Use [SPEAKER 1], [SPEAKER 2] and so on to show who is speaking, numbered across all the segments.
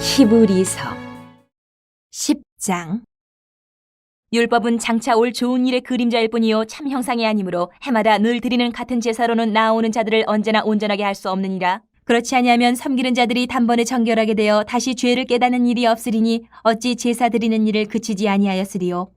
[SPEAKER 1] 히브리서 10장. 율법은 장차 올 좋은 일의 그림자일 뿐이요 참 형상이 아니므로 해마다 늘 드리는 같은 제사로는 나아오는 자들을 언제나 온전하게 할 수 없느니라. 그렇지 아니하면 섬기는 자들이 단번에 정결하게 되어 다시 죄를 깨닫는 일이 없으리니 어찌 제사 드리는 일을 그치지 아니하였으리요.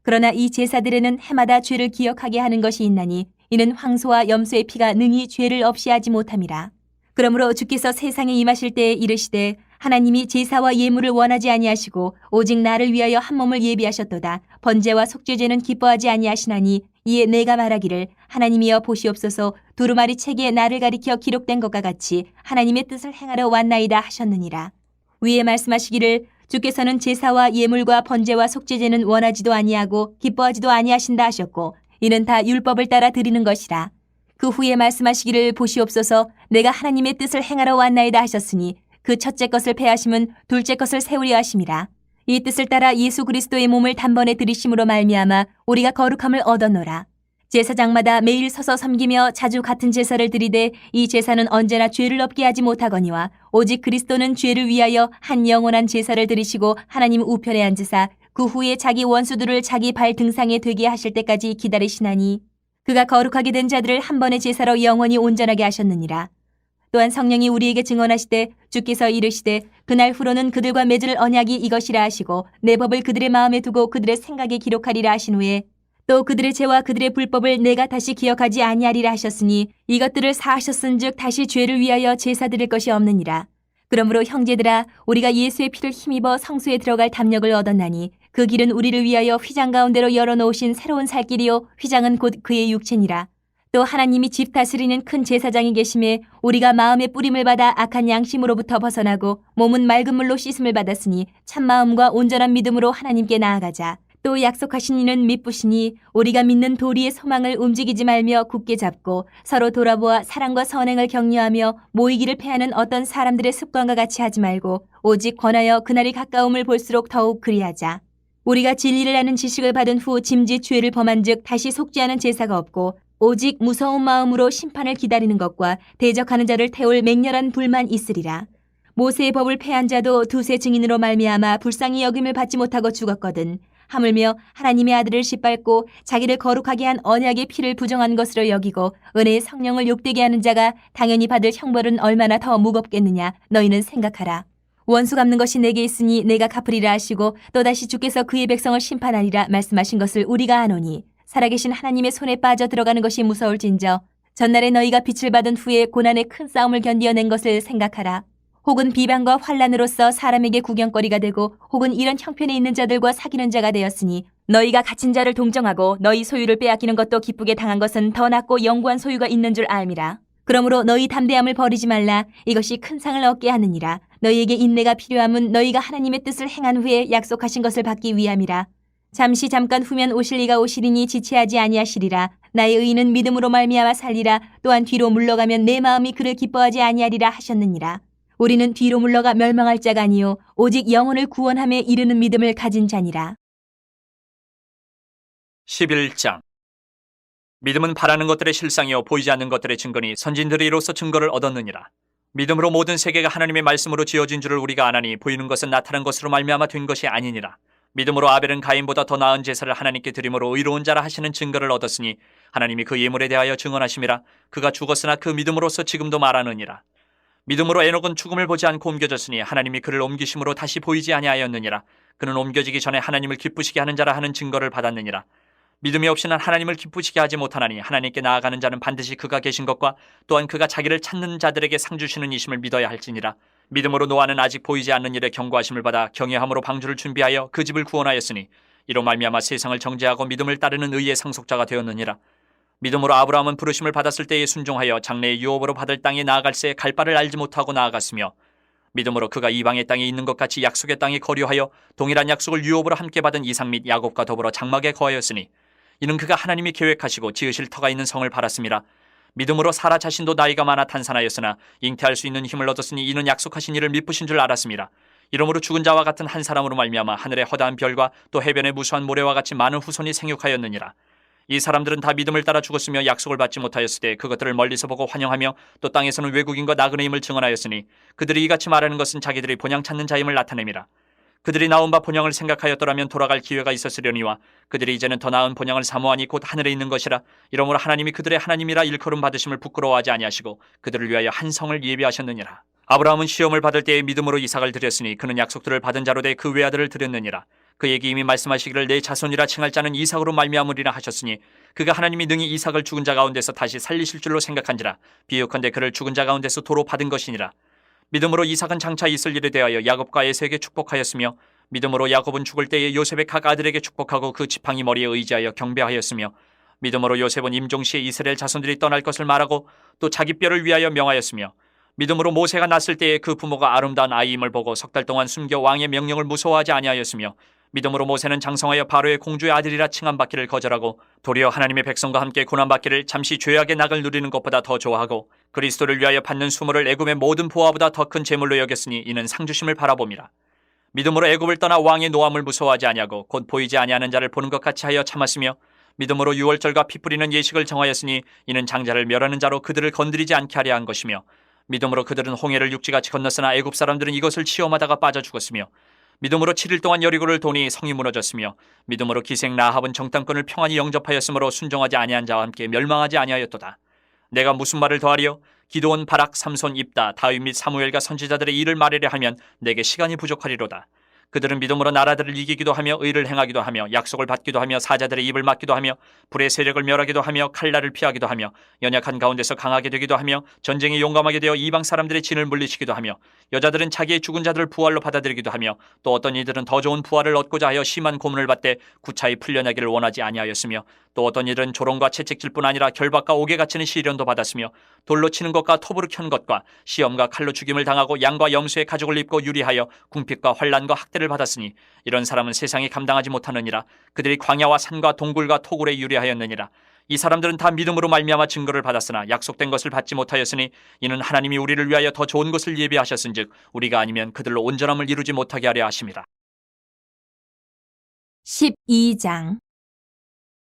[SPEAKER 1] 그러나 이 제사들에는 해마다 죄를 기억하게 하는 것이 있나니 이는 황소와 염소의 피가 능히 죄를 없이 하지 못함이라. 그러므로 주께서 세상에 임하실 때에 이르시되 하나님이 제사와 예물을 원하지 아니하시고 오직 나를 위하여 한 몸을 예비하셨도다. 번제와 속죄제는 기뻐하지 아니하시나니 이에 내가 말하기를 하나님이여 보시옵소서 두루마리 책에 나를 가리켜 기록된 것과 같이 하나님의 뜻을 행하러 왔나이다 하셨느니라. 위에 말씀하시기를 주께서는 제사와 예물과 번제와 속죄제는 원하지도 아니하고 기뻐하지도 아니하신다 하셨고 이는 다 율법을 따라 드리는 것이라. 그 후에 말씀하시기를 보시옵소서 내가 하나님의 뜻을 행하러 왔나이다 하셨으니 그 첫째 것을 패하심은 둘째 것을 세우려 하심이라. 이 뜻을 따라 예수 그리스도의 몸을 단번에 들이심으로 말미암아 우리가 거룩함을 얻었노라. 제사장마다 매일 서서 섬기며 자주 같은 제사를 드리되 이 제사는 언제나 죄를 없게 하지 못하거니와 오직 그리스도는 죄를 위하여 한 영원한 제사를 드리시고 하나님 우편에 앉으사 그 후에 자기 원수들을 자기 발 등상에 되게 하실 때까지 기다리시나니 그가 거룩하게 된 자들을 한 번의 제사로 영원히 온전하게 하셨느니라. 또한 성령이 우리에게 증언하시되 주께서 이르시되 그날 후로는 그들과 맺을 언약이 이것이라 하시고 내 법을 그들의 마음에 두고 그들의 생각에 기록하리라 하신 후에 또 그들의 죄와 그들의 불법을 내가 다시 기억하지 아니하리라 하셨으니 이것들을 사하셨은즉 다시 죄를 위하여 제사 드릴 것이 없느니라. 그러므로 형제들아 우리가 예수의 피를 힘입어 성소에 들어갈 담력을 얻었나니 그 길은 우리를 위하여 휘장 가운데로 열어놓으신 새로운 살 길이요 휘장은 곧 그의 육체니라. 또 하나님이 집 다스리는 큰 제사장이 계심에 우리가 마음의 뿌림을 받아 악한 양심으로부터 벗어나고 몸은 맑은 물로 씻음을 받았으니 참마음과 온전한 믿음으로 하나님께 나아가자. 또 약속하신 이는 미쁘시니 우리가 믿는 도리의 소망을 움직이지 말며 굳게 잡고 서로 돌아보아 사랑과 선행을 격려하며 모이기를 패하는 어떤 사람들의 습관과 같이 하지 말고 오직 권하여 그날이 가까움을 볼수록 더욱 그리하자. 우리가 진리를 아는 지식을 받은 후 짐짓 죄를 범한 즉 다시 속죄하는 제사가 없고 오직 무서운 마음으로 심판을 기다리는 것과 대적하는 자를 태울 맹렬한 불만 있으리라. 모세의 법을 패한 자도 두세 증인으로 말미암아 불쌍히 여김을 받지 못하고 죽었거든. 하물며 하나님의 아들을 짓밟고 자기를 거룩하게 한 언약의 피를 부정한 것으로 여기고 은혜의 성령을 욕되게 하는 자가 당연히 받을 형벌은 얼마나 더 무겁겠느냐 너희는 생각하라. 원수 갚는 것이 내게 있으니 내가 갚으리라 하시고 또다시 주께서 그의 백성을 심판하리라 말씀하신 것을 우리가 아노니 살아계신 하나님의 손에 빠져 들어가는 것이 무서울진저 전날에 너희가 빛을 받은 후에 고난의 큰 싸움을 견디어낸 것을 생각하라. 혹은 비방과 환난으로서 사람에게 구경거리가 되고 혹은 이런 형편에 있는 자들과 사귀는 자가 되었으니 너희가 갇힌 자를 동정하고 너희 소유를 빼앗기는 것도 기쁘게 당한 것은 더 낫고 영구한 소유가 있는 줄 알미라. 그러므로 너희 담대함을 버리지 말라. 이것이 큰 상을 얻게 하느니라. 너희에게 인내가 필요함은 너희가 하나님의 뜻을 행한 후에 약속하신 것을 받기 위함이라. 잠깐 후면 오실 이가 오시리니 지체하지 아니하시리라. 나의 의인은 믿음으로 말미암아 살리라. 또한 뒤로 물러가면 내 마음이 그를 기뻐하지 아니하리라 하셨느니라. 우리는 뒤로 물러가 멸망할 자가 아니요 오직 영혼을 구원함에 이르는 믿음을 가진 자니라.
[SPEAKER 2] 11장. 믿음은 바라는 것들의 실상이요 보이지 않는 것들의 증거니 선진들이 이로써 증거를 얻었느니라. 믿음으로 모든 세계가 하나님의 말씀으로 지어진 줄을 우리가 아나니 보이는 것은 나타난 것으로 말미암아 된 것이 아니니라. 믿음으로 아벨은 가인보다 더 나은 제사를 하나님께 드림으로 의로운 자라 하시는 증거를 얻었으니 하나님이 그 예물에 대하여 증언하심이라. 그가 죽었으나 그 믿음으로서 지금도 말하느니라. 믿음으로 에녹은 죽음을 보지 않고 옮겨졌으니 하나님이 그를 옮기심으로 다시 보이지 아니하였느니라. 그는 옮겨지기 전에 하나님을 기쁘시게 하는 자라 하는 증거를 받았느니라. 믿음이 없이는 하나님을 기쁘시게 하지 못하나니 하나님께 나아가는 자는 반드시 그가 계신 것과 또한 그가 자기를 찾는 자들에게 상 주시는 이심을 믿어야 할지니라. 믿음으로 노아는 아직 보이지 않는 일에 경고하심을 받아 경외함으로 방주를 준비하여 그 집을 구원하였으니 이로 말미암아 세상을 정죄하고 믿음을 따르는 의의 상속자가 되었느니라. 믿음으로 아브라함은 부르심을 받았을 때에 순종하여 장래의 유업으로 받을 땅에 나아갈새 갈 바를 알지 못하고 나아갔으며 믿음으로 그가 이방의 땅에 있는 것 같이 약속의 땅에 거류하여 동일한 약속을 유업으로 함께 받은 이삭 및 야곱과 더불어 장막에 거하였으니 이는 그가 하나님이 계획하시고 지으실 터가 있는 성을 바랐음이라. 믿음으로 사라 자신도 나이가 많아 탄산하였으나 잉태할 수 있는 힘을 얻었으니 이는 약속하신 이를 미쁘신 줄 알았음이라. 이러므로 죽은 자와 같은 한 사람으로 말미암아 하늘의 허다한 별과 또 해변의 무수한 모래와 같이 많은 후손이 생육하였느니라. 이 사람들은 다 믿음을 따라 죽었으며 약속을 받지 못하였을 때 그것들을 멀리서 보고 환영하며 또 땅에서는 외국인과 나그네임을 증언하였으니 그들이 이같이 말하는 것은 자기들이 본향 찾는 자임을 나타냄이라. 그들이 나온 바 본향을 생각하였더라면 돌아갈 기회가 있었으려니와 그들이 이제는 더 나은 본향을 사모하니 곧 하늘에 있는 것이라. 이러므로 하나님이 그들의 하나님이라 일컬음 받으심을 부끄러워하지 아니하시고 그들을 위하여 한 성을 예비하셨느니라. 아브라함은 시험을 받을 때에 믿음으로 이삭을 드렸으니 그는 약속들을 받은 자로 돼 그 외아들을 드렸느니라. 그에게 이미 말씀하시기를 내 자손이라 칭할 자는 이삭으로 말미암으리라 하셨으니 그가 하나님이 능히 이삭을 죽은 자 가운데서 다시 살리실 줄로 생각한지라. 비유컨대 그를 죽은 자 가운데서 도로 받은 것이니라. 믿음으로 이삭은 장차 있을 일에 대하여 야곱과 에서에게 축복하였으며 믿음으로 야곱은 죽을 때에 요셉의 각 아들에게 축복하고 그 지팡이 머리에 의지하여 경배하였으며 믿음으로 요셉은 임종시에 이스라엘 자손들이 떠날 것을 말하고 또 자기 뼈를 위하여 명하였으며 믿음으로 모세가 났을 때에 그 부모가 아름다운 아이임을 보고 석 달 동안 숨겨 왕의 명령을 무서워하지 아니하였으며 믿음으로 모세는 장성하여 바로의 공주의 아들이라 칭함받기를 거절하고 도리어 하나님의 백성과 함께 고난받기를 잠시 죄악의 낙을 누리는 것보다 더 좋아하고 그리스도를 위하여 받는 수모를 애굽의 모든 보화보다 더 큰 재물로 여겼으니 이는 상주심을 바라봅니다. 믿음으로 애굽을 떠나 왕의 노함을 무서워하지 아니하고 곧 보이지 아니하는 자를 보는 것 같이 하여 참았으며 믿음으로 유월절과 피 뿌리는 예식을 정하였으니 이는 장자를 멸하는 자로 그들을 건드리지 않게 하려 한 것이며 믿음으로 그들은 홍해를 육지같이 건넜으나 애굽 사람들은 이것을 시험하다가 빠져 죽었으며 믿음으로 7일 동안 여리고를 도니 성이 무너졌으며 믿음으로 기생 라합은 정탐꾼을 평안히 영접하였으므로 순종하지 아니한 자와 함께 멸망하지 아니하였도다. 내가 무슨 말을 더하리요? 기드온, 바락, 삼손, 입다, 다윗 및 사무엘과 선지자들의 일을 말하려 하면 내게 시간이 부족하리로다. 그들은 믿음으로 나라들을 이기기도 하며 의를 행하기도 하며 약속을 받기도 하며 사자들의 입을 막기도 하며 불의 세력을 멸하기도 하며 칼날을 피하기도 하며 연약한 가운데서 강하게 되기도 하며 전쟁에 용감하게 되어 이방 사람들의 진을 물리치기도 하며 여자들은 자기의 죽은 자들을 부활로 받아들이기도 하며 또 어떤 이들은 더 좋은 부활을 얻고자 하여 심한 고문을 받되 구차히 풀려나기를 원하지 아니하였으며 또 어떤 이들은 조롱과 채찍질 뿐 아니라 결박과 옥에 갇히는 시련도 받았으며 돌로 치는 것과 톱으로 켠 것과 시험과 칼로 죽임을 당하고 양과 염소의 가죽을 입고 유리하여 궁핍과 환난과 학대를 받았으니 이런 사람은 세상이 감당하지 못하느니라. 그들이 광야와 산과 동굴과 토굴에 유리하였느니라. 이 사람들은 다 믿음으로 말미암아 증거를 받았으나 약속된 것을 받지 못하였으니 이는 하나님이 우리를 위하여 더 좋은 것을 예비하셨은즉 우리가 아니면 그들로 온전함을 이루지 못하게 하려 하심이라.
[SPEAKER 1] 12장.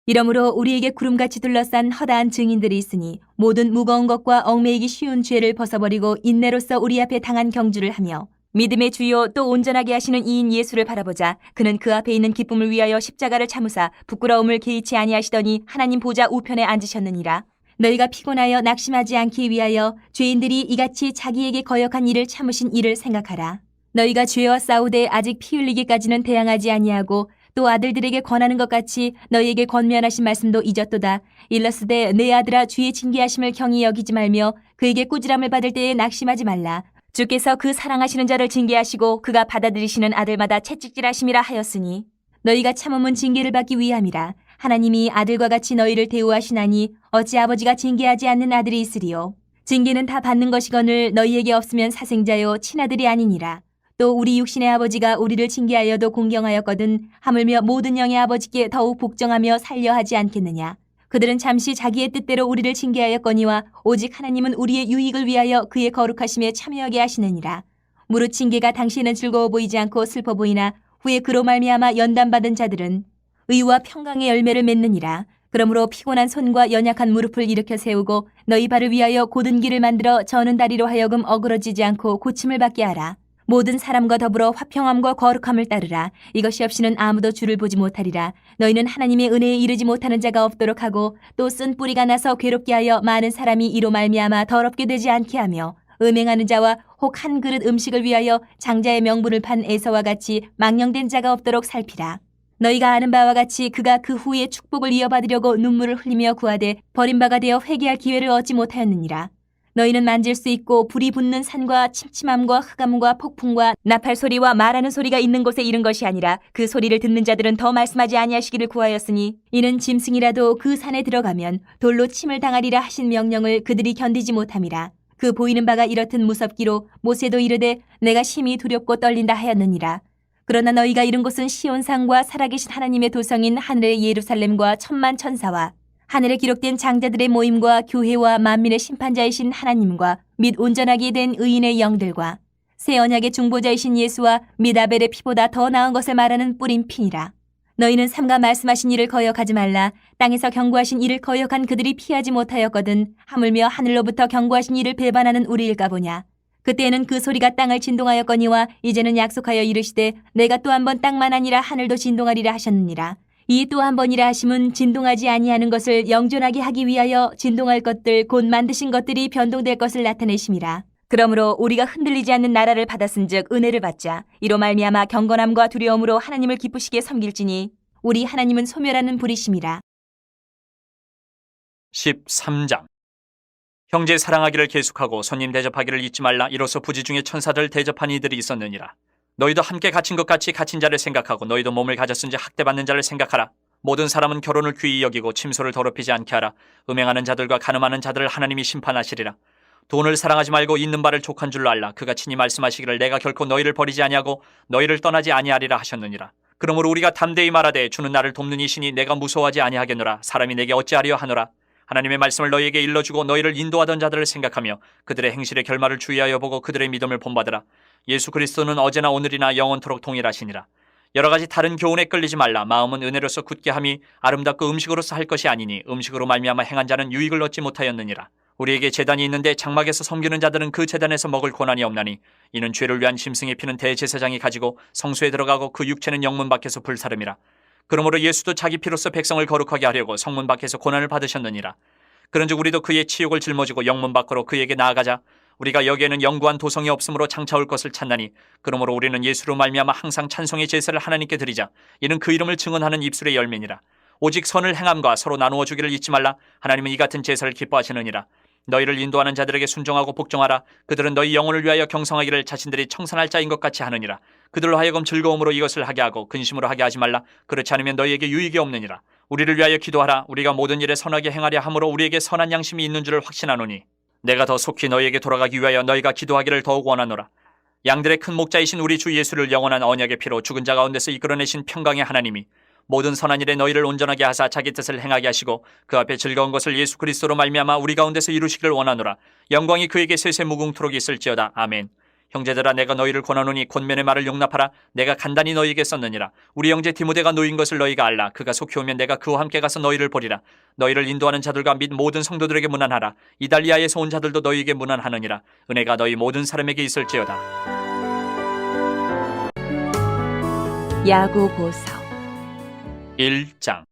[SPEAKER 1] 이러므로 우리에게 구름같이 둘러싼 허다한 증인들이 있으니 모든 무거운 것과 얽매이기 쉬운 죄를 벗어버리고 인내로써 우리 앞에 당한 경주를 하며 믿음의 주요 또 온전하게 하시는 이인 예수를 바라보자. 그는 그 앞에 있는 기쁨을 위하여 십자가를 참으사 부끄러움을 개의치 아니하시더니 하나님 보좌 우편에 앉으셨느니라. 너희가 피곤하여 낙심하지 않기 위하여 죄인들이 이같이 자기에게 거역한 일을 참으신 이를 생각하라. 너희가 죄와 싸우되 아직 피 흘리기까지는 대항하지 아니하고 또 아들들에게 권하는 것 같이 너희에게 권면하신 말씀도 잊었도다. 일러스되 내 아들아 주의 징계하심을 경히 여기지 말며 그에게 꾸지람을 받을 때에 낙심하지 말라. 주께서 그 사랑하시는 자를 징계하시고 그가 받아들이시는 아들마다 채찍질하심이라 하였으니 너희가 참음은 징계를 받기 위함이라. 하나님이 아들과 같이 너희를 대우하시나니 어찌 아버지가 징계하지 않는 아들이 있으리요. 징계는 다 받는 것이거늘 너희에게 없으면 사생자요 친아들이 아니니라. 또 우리 육신의 아버지가 우리를 징계하여도 공경하였거든 하물며 모든 영의 아버지께 더욱 복종하며 살려하지 않겠느냐. 그들은 잠시 자기의 뜻대로 우리를 징계하였거니와 오직 하나님은 우리의 유익을 위하여 그의 거룩하심에 참여하게 하시느니라. 무릇 징계가 당시에는 즐거워 보이지 않고 슬퍼 보이나 후에 그로 말미암아 연단받은 자들은 의와 평강의 열매를 맺느니라. 그러므로 피곤한 손과 연약한 무릎을 일으켜 세우고 너희 발을 위하여 곧은 길을 만들어 저는 다리로 하여금 어그러지지 않고 고침을 받게 하라. 모든 사람과 더불어 화평함과 거룩함을 따르라. 이것이 없이는 아무도 주를 보지 못하리라. 너희는 하나님의 은혜에 이르지 못하는 자가 없도록 하고 또 쓴 뿌리가 나서 괴롭게 하여 많은 사람이 이로 말미암아 더럽게 되지 않게 하며 음행하는 자와 혹 한 그릇 음식을 위하여 장자의 명분을 판 에서와 같이 망령된 자가 없도록 살피라. 너희가 아는 바와 같이 그가 그 후에 축복을 이어받으려고 눈물을 흘리며 구하되 버림바가 되어 회개할 기회를 얻지 못하였느니라. 너희는 만질 수 있고 불이 붙는 산과 침침함과 흑암과 폭풍과 나팔 소리와 말하는 소리가 있는 곳에 이른 것이 아니라 그 소리를 듣는 자들은 더 말씀하지 아니하시기를 구하였으니 이는 짐승이라도 그 산에 들어가면 돌로 침을 당하리라 하신 명령을 그들이 견디지 못함이라. 그 보이는 바가 이렇듯 무섭기로 모세도 이르되 내가 심히 두렵고 떨린다 하였느니라. 그러나 너희가 이른 곳은 시온산과 살아계신 하나님의 도성인 하늘의 예루살렘과 천만 천사와 하늘에 기록된 장자들의 모임과 교회와 만민의 심판자이신 하나님과 및 온전하게 된 의인의 영들과 새 언약의 중보자이신 예수와 및 아벨의 피보다 더 나은 것을 말하는 뿌린 피니라. 너희는 삼가 말씀하신 일을 거역하지 말라. 땅에서 경고하신 일을 거역한 그들이 피하지 못하였거든 하물며 하늘로부터 경고하신 일을 배반하는 우리일까 보냐. 그때에는 그 소리가 땅을 진동하였거니와 이제는 약속하여 이르시되 내가 또 한 번 땅만 아니라 하늘도 진동하리라 하셨느니라. 이 또 한 번이라 하심은 진동하지 아니하는 것을 영존하게 하기 위하여 진동할 것들 곧 만드신 것들이 변동될 것을 나타내심이라. 그러므로 우리가 흔들리지 않는 나라를 받았은즉 은혜를 받자. 이로 말미암아 경건함과 두려움으로 하나님을 기쁘시게 섬길지니 우리 하나님은 소멸하는 불이심이라.
[SPEAKER 2] 13장. 형제 사랑하기를 계속하고 손님 대접하기를 잊지 말라. 이로써 부지 중에 천사들 대접한 이들이 있었느니라. 너희도 함께 갇힌 것 같이 갇힌 자를 생각하고 너희도 몸을 가졌은지 학대받는 자를 생각하라. 모든 사람은 결혼을 귀히 여기고 침소를 더럽히지 않게 하라. 음행하는 자들과 간음하는 자들을 하나님이 심판하시리라. 돈을 사랑하지 말고 있는 바를 족한 줄로 알라. 그가 친히 말씀하시기를 내가 결코 너희를 버리지 아니하고 너희를 떠나지 아니하리라 하셨느니라. 그러므로 우리가 담대히 말하되 주는 나를 돕는 이시니 내가 무서워하지 아니하겠노라. 사람이 내게 어찌하리요 하노라. 하나님의 말씀을 너희에게 일러주고 너희를 인도하던 자들을 생각하며 그들의 행실의 결말을 주의하여 보고 그들의 믿음을 본받으라. 예수 그리스도는 어제나 오늘이나 영원토록 동일하시니라. 여러 가지 다른 교훈에 끌리지 말라. 마음은 은혜로서 굳게 함이 아름답고 음식으로서 할 것이 아니니 음식으로 말미암아 행한 자는 유익을 얻지 못하였느니라. 우리에게 제단이 있는데 장막에서 섬기는 자들은 그 제단에서 먹을 고난이 없나니 이는 죄를 위한 짐승의 피는 대제사장이 가지고 성소에 들어가고 그 육체는 영문 밖에서 불사름이라. 그러므로 예수도 자기 피로써 백성을 거룩하게 하려고 성문 밖에서 고난을 받으셨느니라. 그런즉 우리도 그의 치욕을 짊어지고 영문 밖으로 그에게 나아가자. 우리가 여기에는 영구한 도성이 없으므로 장차올 것을 찾나니 그러므로 우리는 예수로 말미암아 항상 찬송의 제사를 하나님께 드리자. 이는 그 이름을 증언하는 입술의 열매니라. 오직 선을 행함과 서로 나누어 주기를 잊지 말라. 하나님은 이 같은 제사를 기뻐하시느니라. 너희를 인도하는 자들에게 순종하고 복종하라. 그들은 너희 영혼을 위하여 경성하기를 자신들이 청산할 자인 것 같이 하느니라. 그들로 하여금 즐거움으로 이것을 하게 하고 근심으로 하게 하지 말라. 그렇지 않으면 너희에게 유익이 없느니라. 우리를 위하여 기도하라. 우리가 모든 일에 선하게 행하려 함으로 우리에게 선한 양심이 있는 줄을 확신하노니 내가 더 속히 너희에게 돌아가기 위하여 너희가 기도하기를 더욱 원하노라. 양들의 큰 목자이신 우리 주 예수를 영원한 언약의 피로 죽은 자 가운데서 이끌어내신 평강의 하나님이 모든 선한 일에 너희를 온전하게 하사 자기 뜻을 행하게 하시고 그 앞에 즐거운 것을 예수 그리스도로 말미암아 우리 가운데서 이루시기를 원하노라. 영광이 그에게 세세 무궁토록 있을지어다. 아멘. 형제들아 내가 너희를 권하노니 권면의 말을 용납하라. 내가 간단히 너희에게 썼느니라. 우리 형제 디모데가 놓인 것을 너희가 알라. 그가 속히 오면 내가 그와 함께 가서 너희를 보리라. 너희를 인도하는 자들과 및 모든 성도들에게 문안하라. 이달리아에서 온 자들도 너희에게 문안하느니라. 은혜가 너희 모든 사람에게 있을지어다.
[SPEAKER 1] 야고보서
[SPEAKER 2] 1장.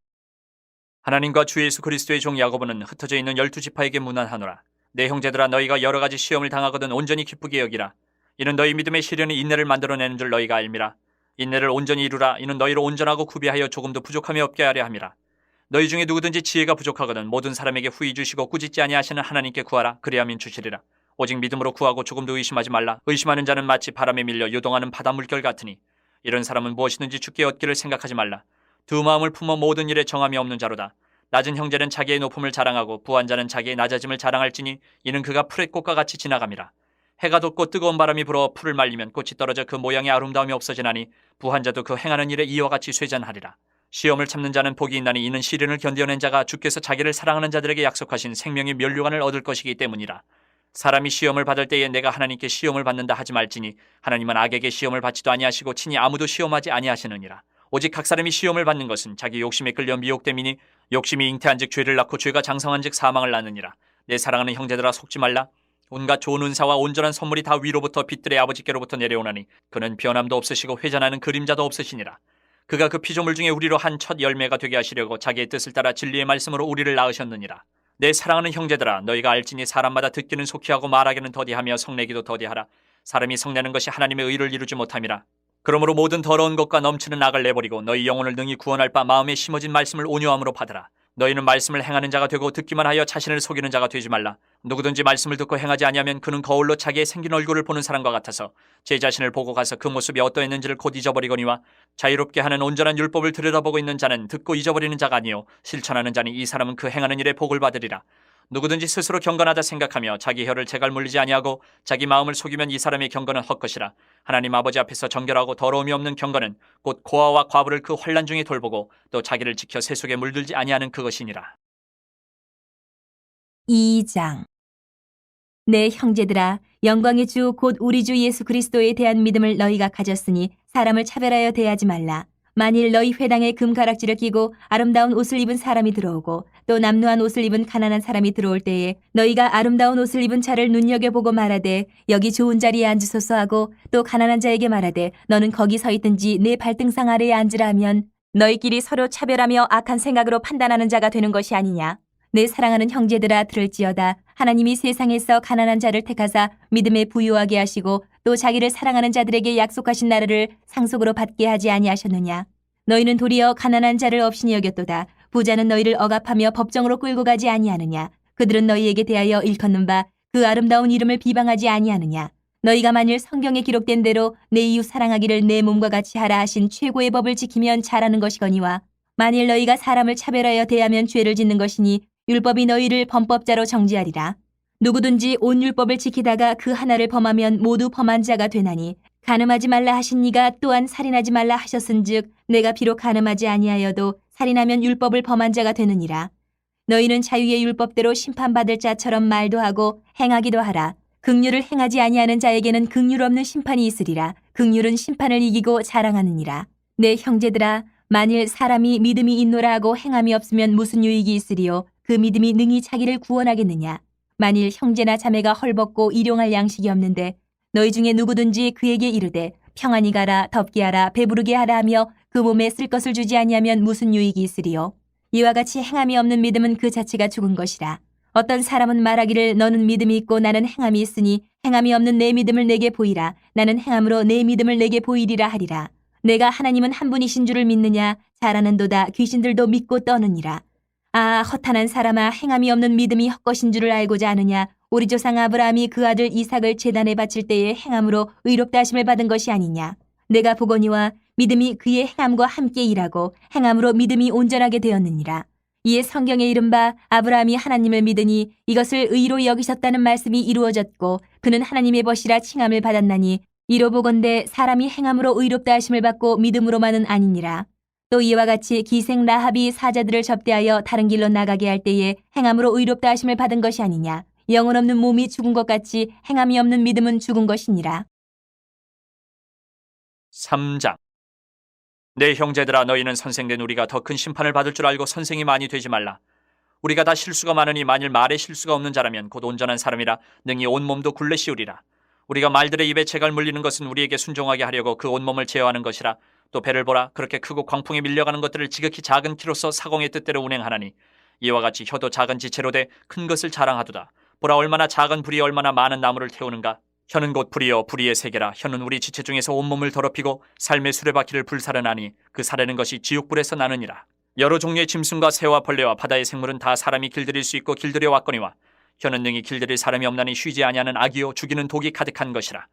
[SPEAKER 2] 하나님과 주 예수 그리스도의 종 야고보는 흩어져 있는 12지파에게 문안하노라. 내 형제들아 너희가 여러 가지 시험을 당하거든 온전히 기쁘게 여기라. 이는 너희 믿음의 시련이 인내를 만들어내는 줄 너희가 알미라. 인내를 온전히 이루라. 이는 너희로 온전하고 구비하여 조금도 부족함이 없게 하려 함이라. 너희 중에 누구든지 지혜가 부족하거든 모든 사람에게 후히 주시고 꾸짖지 아니하시는 하나님께 구하라. 그리하면 주시리라. 오직 믿음으로 구하고 조금도 의심하지 말라. 의심하는 자는 마치 바람에 밀려 요동하는 바다 물결 같으니 이런 사람은 무엇이든지 주께 얻기를 생각하지 말라. 두 마음을 품어 모든 일에 정함이 없는 자로다. 낮은 형제는 자기의 높음을 자랑하고 부한 자는 자기의 낮아짐을 자랑할지니 이는 그가 풀의 꽃과 같이 지나감이라. 해가 돋고 뜨거운 바람이 불어 풀을 말리면 꽃이 떨어져 그 모양의 아름다움이 없어지나니 부한 자도 그 행하는 일에 이와 같이 쇠잔하리라. 시험을 참는 자는 복이 있나니 이는 시련을 견뎌낸 자가 주께서 자기를 사랑하는 자들에게 약속하신 생명의 면류관을 얻을 것이기 때문이라. 사람이 시험을 받을 때에 내가 하나님께 시험을 받는다 하지 말지니 하나님은 악에게 시험을 받지도 아니하시고 친히 아무도 시험하지 아니하시느니라. 오직 각 사람이 시험을 받는 것은 자기 욕심에 끌려 미혹됨이니 욕심이 잉태한즉 죄를 낳고 죄가 장성한즉 사망을 낳느니라. 내 사랑하는 형제들아 속지 말라. 온갖 좋은 은사와 온전한 선물이 다 위로부터 빛들의 아버지께로부터 내려오나니 그는 변함도 없으시고 회전하는 그림자도 없으시니라. 그가 그 피조물 중에 우리로 한 첫 열매가 되게 하시려고 자기의 뜻을 따라 진리의 말씀으로 우리를 낳으셨느니라. 내 사랑하는 형제들아 너희가 알지니 사람마다 듣기는 속히 하고 말하기는 더디하며 성내기도 더디하라. 사람이 성내는 것이 하나님의 의를 이루지 못함이라. 그러므로 모든 더러운 것과 넘치는 악을 내버리고 너희 영혼을 능히 구원할 바 마음에 심어진 말씀을 온유함으로 받으라. 너희는 말씀을 행하는 자가 되고 듣기만 하여 자신을 속이는 자가 되지 말라. 누구든지 말씀을 듣고 행하지 아니하면 그는 거울로 자기의 생긴 얼굴을 보는 사람과 같아서 제 자신을 보고 가서 그 모습이 어떠했는지를 곧 잊어버리거니와 자유롭게 하는 온전한 율법을 들여다보고 있는 자는 듣고 잊어버리는 자가 아니요 실천하는 자니 이 사람은 그 행하는 일에 복을 받으리라. 누구든지 스스로 경건하다 생각하며 자기 혀를 제갈 물리지 아니하고 자기 마음을 속이면 이 사람의 경건은 헛것이라. 하나님 아버지 앞에서 정결하고 더러움이 없는 경건은 곧 고아와 과부를 그 환난 중에 돌보고 또 자기를 지켜 세속에 물들지 아니하는 그것이니라.
[SPEAKER 1] 2장. 내 형제들아 영광의 주 곧 우리 주 예수 그리스도에 대한 믿음을 너희가 가졌으니 사람을 차별하여 대하지 말라. 만일 너희 회당에 금가락지를 끼고 아름다운 옷을 입은 사람이 들어오고 또 남루한 옷을 입은 가난한 사람이 들어올 때에 너희가 아름다운 옷을 입은 자를 눈여겨보고 말하되 여기 좋은 자리에 앉으소서 하고 또 가난한 자에게 말하되 너는 거기 서 있든지 내 발등상 아래에 앉으라 하면 너희끼리 서로 차별하며 악한 생각으로 판단하는 자가 되는 것이 아니냐. 내 사랑하는 형제들아 들을지어다. 하나님이 세상에서 가난한 자를 택하사 믿음에 부유하게 하시고 또 자기를 사랑하는 자들에게 약속하신 나라를 상속으로 받게 하지 아니하셨느냐. 너희는 도리어 가난한 자를 업신이 여겼도다. 부자는 너희를 억압하며 법정으로 끌고 가지 아니하느냐. 그들은 너희에게 대하여 일컫는 바 그 아름다운 이름을 비방하지 아니하느냐. 너희가 만일 성경에 기록된 대로 내 이웃 사랑하기를 내 몸과 같이 하라 하신 최고의 법을 지키면 잘하는 것이거니와 만일 너희가 사람을 차별하여 대하면 죄를 짓는 것이니 율법이 너희를 범법자로 정죄하리라. 누구든지 온 율법을 지키다가 그 하나를 범하면 모두 범한 자가 되나니 간음하지 말라 하신 이가 또한 살인하지 말라 하셨은즉 내가 비록 간음하지 아니하여도 살인하면 율법을 범한 자가 되느니라. 너희는 자유의 율법대로 심판받을 자처럼 말도 하고 행하기도 하라. 긍휼을 행하지 아니하는 자에게는 긍휼 없는 심판이 있으리라. 긍휼은 심판을 이기고 자랑하느니라. 내 형제들아 만일 사람이 믿음이 있노라 하고 행함이 없으면 무슨 유익이 있으리요. 그 믿음이 능히 자기를 구원하겠느냐. 만일 형제나 자매가 헐벗고 일용할 양식이 없는데 너희 중에 누구든지 그에게 이르되 평안히 가라 덥게 하라 배부르게 하라 하며 그 몸에 쓸 것을 주지 아니하면 무슨 유익이 있으리요. 이와 같이 행함이 없는 믿음은 그 자체가 죽은 것이라. 어떤 사람은 말하기를 너는 믿음이 있고 나는 행함이 있으니 행함이 없는 내 믿음을 내게 보이라. 나는 행함으로 내 믿음을 내게 보이리라 하리라. 내가 하나님은 한 분이신 줄을 믿느냐. 잘하는도다 귀신들도 믿고 떠느니라. 아 허탄한 사람아 행함이 없는 믿음이 헛것인 줄을 알고자 하느냐. 우리 조상 아브라함이 그 아들 이삭을 제단에 바칠 때에 행함으로 의롭다 하심을 받은 것이 아니냐. 내가 보거니와 믿음이 그의 행함과 함께 일하고 행함으로 믿음이 온전하게 되었느니라. 이에 성경에 이른바 아브라함이 하나님을 믿으니 이것을 의로 여기셨다는 말씀이 이루어졌고 그는 하나님의 벗이라 칭함을 받았나니 이로 보건대 사람이 행함으로 의롭다 하심을 받고 믿음으로만은 아니니라. 또 이와 같이 기생 라합이 사자들을 접대하여 다른 길로 나가게 할 때에 행함으로 의롭다 하심을 받은 것이 아니냐. 영혼 없는 몸이 죽은 것 같이 행함이 없는 믿음은 죽은 것이니라.
[SPEAKER 2] 3장. 내 형제들아 너희는 선생된 우리가 더 큰 심판을 받을 줄 알고 선생이 많이 되지 말라. 우리가 다 실수가 많으니 만일 말에 실수가 없는 자라면 곧 온전한 사람이라 능히 온몸도 굴레 씌우리라. 우리가 말들의 입에 재갈 물리는 것은 우리에게 순종하게 하려고 그 온몸을 제어하는 것이라. 또 배를 보라 그렇게 크고 광풍에 밀려가는 것들을 지극히 작은 키로서 사공의 뜻대로 운행하나니 이와 같이 혀도 작은 지체로 돼 큰 것을 자랑하도다. 보라 얼마나 작은 불이 얼마나 많은 나무를 태우는가. 혀는 곧 불이요 불의의 세계라. 혀는 우리 지체 중에서 온몸을 더럽히고 삶의 수레바퀴를 불사르나니 그 사르는 것이 지옥불에서 나느니라. 여러 종류의 짐승과 새와 벌레와 바다의 생물은 다 사람이 길들일 수 있고 길들여 왔거니와 혀는 능히 길들일 사람이 없나니 쉬지 아니하는 악이요 죽이는 독이 가득한 것이라.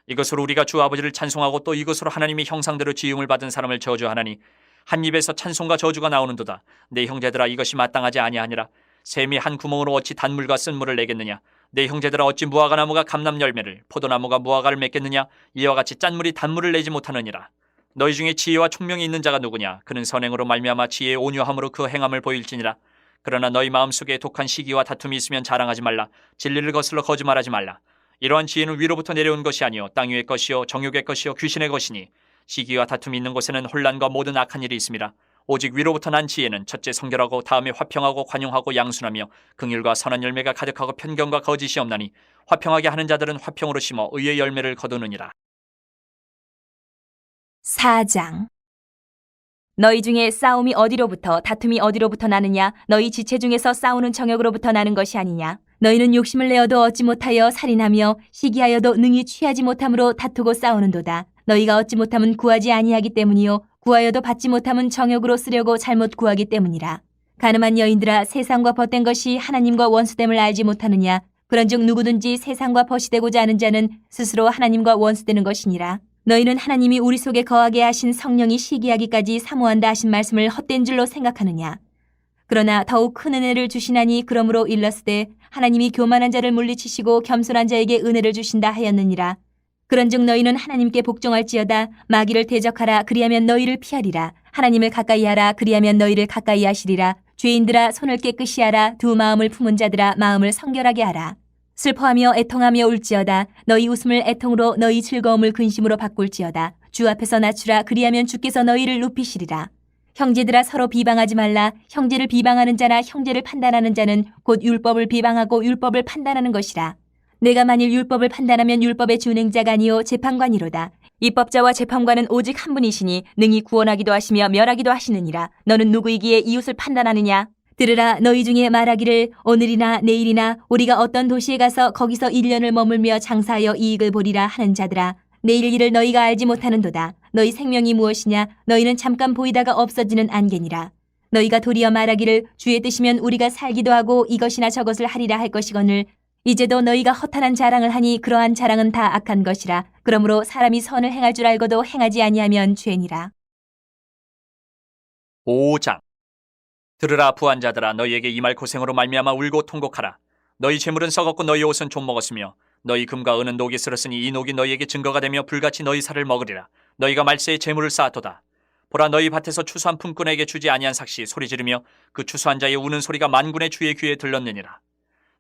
[SPEAKER 2] 이것으로 우리가 주 아버지를 찬송하고 또 이것으로 하나님의 형상대로 지음을 받은 사람을 저주하나니 한 입에서 찬송과 저주가 나오는도다. 내 형제들아 이것이 마땅하지 아니하니라. 샘이 한 구멍으로 어찌 단물과 쓴물을 내겠느냐. 내 형제들아 어찌 무화과나무가 감람 열매를 포도나무가 무화과를 맺겠느냐. 이와 같이 짠물이 단물을 내지 못하느니라. 너희 중에 지혜와 총명이 있는 자가 누구냐. 그는 선행으로 말미암아 지혜의 온유함으로 그 행함을 보일지니라. 그러나 너희 마음속에 독한 시기와 다툼이 있으면 자랑하지 말라. 진리를 거슬러 거짓말하지 말라. 이러한 지혜는 위로부터 내려온 것이 아니요 땅 위의 것이요 정욕의 것이요 귀신의 것이니 시기와 다툼이 있는 곳에는 혼란과 모든 악한 일이 있음이라. 오직 위로부터 난 지혜는 첫째 성결하고 다음에 화평하고 관용하고 양순하며 긍휼과 선한 열매가 가득하고 편견과 거짓이 없나니 화평하게 하는 자들은 화평으로 심어 의의 열매를 거두느니라.
[SPEAKER 1] 4장. 너희 중에 싸움이 어디로부터 다툼이 어디로부터 나느냐. 너희 지체 중에서 싸우는 정욕으로부터 나는 것이 아니냐. 너희는 욕심을 내어도 얻지 못하여 살인하며 시기하여도 능히 취하지 못함으로 다투고 싸우는도다. 너희가 얻지 못함은 구하지 아니하기 때문이요 구하여도 받지 못함은 정욕으로 쓰려고 잘못 구하기 때문이라. 가늠한 여인들아 세상과 벗된 것이 하나님과 원수됨을 알지 못하느냐. 그런즉 누구든지 세상과 벗이 되고자 하는 자는 스스로 하나님과 원수되는 것이니라. 너희는 하나님이 우리 속에 거하게 하신 성령이 시기하기까지 사모한다 하신 말씀을 헛된 줄로 생각하느냐. 그러나 더욱 큰 은혜를 주시나니 그러므로 일렀으되 하나님이 교만한 자를 물리치시고 겸손한 자에게 은혜를 주신다 하였느니라. 그런즉 너희는 하나님께 복종할지어다. 마귀를 대적하라. 그리하면 너희를 피하리라. 하나님을 가까이 하라. 그리하면 너희를 가까이 하시리라. 죄인들아 손을 깨끗이 하라. 두 마음을 품은 자들아 마음을 성결하게 하라. 슬퍼하며 애통하며 울지어다. 너희 웃음을 애통으로 너희 즐거움을 근심으로 바꿀지어다. 주 앞에서 낮추라. 그리하면 주께서 너희를 높이시리라. 형제들아 서로 비방하지 말라. 형제를 비방하는 자나 형제를 판단하는 자는 곧 율법을 비방하고 율법을 판단하는 것이라. 내가 만일 율법을 판단하면 율법의 준행자가 아니요 재판관이로다. 입법자와 재판관은 오직 한 분이시니 능히 구원하기도 하시며 멸하기도 하시느니라. 너는 누구이기에 이웃을 판단하느냐? 들으라. 너희 중에 말하기를 오늘이나 내일이나 우리가 어떤 도시에 가서 거기서 1년을 머물며 장사하여 이익을 보리라 하는 자들아. 내일 일을 너희가 알지 못하는도다. 너희 생명이 무엇이냐? 너희는 잠깐 보이다가 없어지는 안개니라. 너희가 도리어 말하기를 주의 뜻이면 우리가 살기도 하고 이것이나 저것을 하리라 할 것이거늘 이제도 너희가 허탄한 자랑을 하니 그러한 자랑은 다 악한 것이라. 그러므로 사람이 선을 행할 줄 알고도 행하지 아니하면 죄니라.
[SPEAKER 2] 5장. 들으라 부한자들아, 너희에게 이 말 고생으로 말미암아 울고 통곡하라. 너희 재물은 썩었고 너희 옷은 좀 먹었으며 너희 금과 은은 녹이 슬었으니 이 녹이 너희에게 증거가 되며 불같이 너희 살을 먹으리라. 너희가 말세에 재물을 쌓아도다. 보라, 너희 밭에서 추수한 품꾼에게 주지 아니한 삭시 소리 지르며 그 추수한 자의 우는 소리가 만군의 주의 귀에 들렸느니라.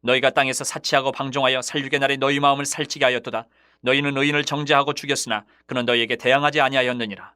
[SPEAKER 2] 너희가 땅에서 사치하고 방종하여 살육의 날에 너희 마음을 살찌게 하였도다. 너희는 의인을 정죄하고 죽였으나 그는 너희에게 대항하지 아니하였느니라.